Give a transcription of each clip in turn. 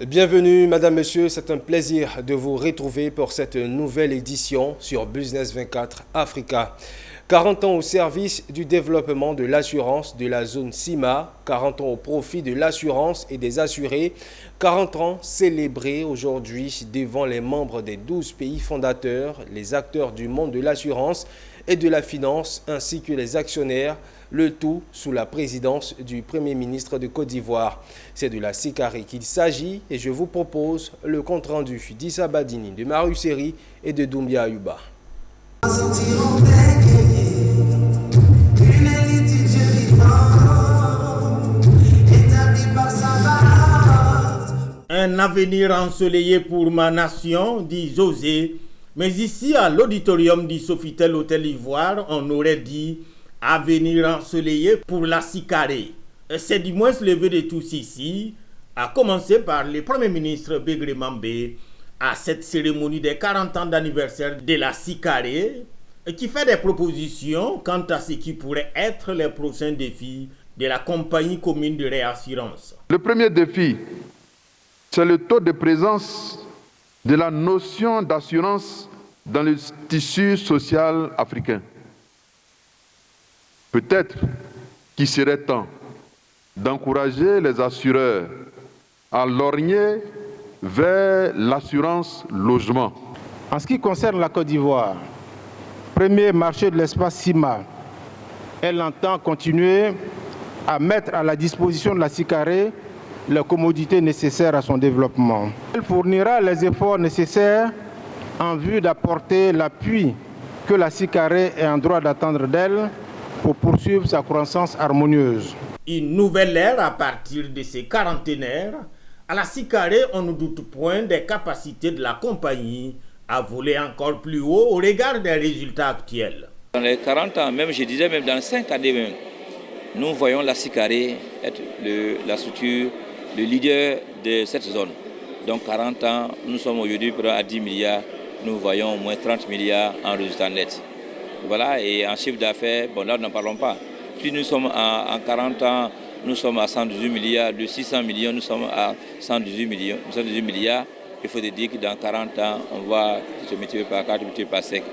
Bienvenue, Madame, Monsieur, c'est un plaisir de vous retrouver pour cette nouvelle édition sur Business 24 Africa. 40 ans au service du développement de l'assurance de la zone CIMA, 40 ans au profit de l'assurance et des assurés, 40 ans célébrés aujourd'hui devant les membres des 12 pays fondateurs, les acteurs du monde de l'assurance et de la finance ainsi que les actionnaires, le tout sous la présidence du Premier ministre de Côte d'Ivoire. C'est de la SICARE qu'il s'agit et je vous propose le compte-rendu d'Issa Badini, de Marius Seri et de Doumbia Ayuba. Un avenir ensoleillé pour ma nation, dit José. Mais ici, à l'auditorium du Sofitel Hôtel Ivoire, on aurait dit avenir ensoleillé pour la SICARE. C'est du moins le vœu de tous ici, à commencer par le Premier ministre Begré Mambé, à cette cérémonie des 40 ans d'anniversaire de la SICARE, qui fait des propositions quant à ce qui pourrait être les prochains défis de la compagnie commune de réassurance. Le premier défi, c'est le taux de présence de la notion d'assurance dans le tissu social africain. Peut-être qu'il serait temps d'encourager les assureurs à lorgner vers l'assurance logement. En ce qui concerne la Côte d'Ivoire, premier marché de l'espace CIMA, elle entend continuer à mettre à la disposition de la SICARE les commodités nécessaires à son développement. Elle fournira les efforts nécessaires en vue d'apporter l'appui que la SICARE est en droit d'attendre d'elle pour poursuivre sa croissance harmonieuse. Une nouvelle ère à partir de ces quarantenaires. À la SICARE, on ne doute point des capacités de la compagnie à voler encore plus haut au regard des résultats actuels. Dans les 40 ans, même je disais même dans les 5 années même, nous voyons la SICARE être la structure, le leader de cette zone. Donc 40 ans, nous sommes aujourd'hui à 10 milliards, nous voyons au moins 30 milliards en résultat net. Voilà, et en chiffre d'affaires, bon là, n'en parlons pas. Puis nous sommes en 40 ans, nous sommes à 118 milliards, de 600 millions, nous sommes à 118 milliards. Il faut dire que dans 40 ans, on va se multiplier par 4, multiplier par 5.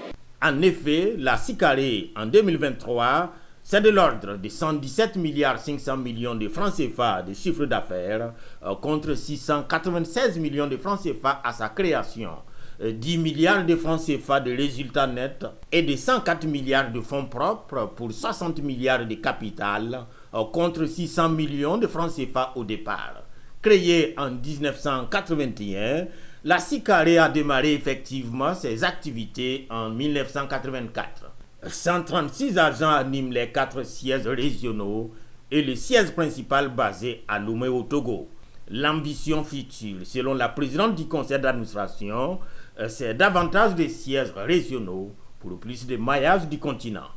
En effet, la SICARE en 2023, c'est de l'ordre de 117 milliards 500 millions de francs CFA de chiffre d'affaires contre 696 millions de francs CFA à sa création. 10 milliards de francs CFA de résultats nets et de 104 milliards de fonds propres pour 60 milliards de capital contre 600 millions de francs CFA au départ. Créée en 1981, la SICARE a démarré effectivement ses activités en 1984. 136 agents animent les 4 sièges régionaux et le siège principal basé à Lomé au Togo. L'ambition future, selon la présidente du conseil d'administration, c'est davantage de sièges régionaux pour plus de maillage du continent.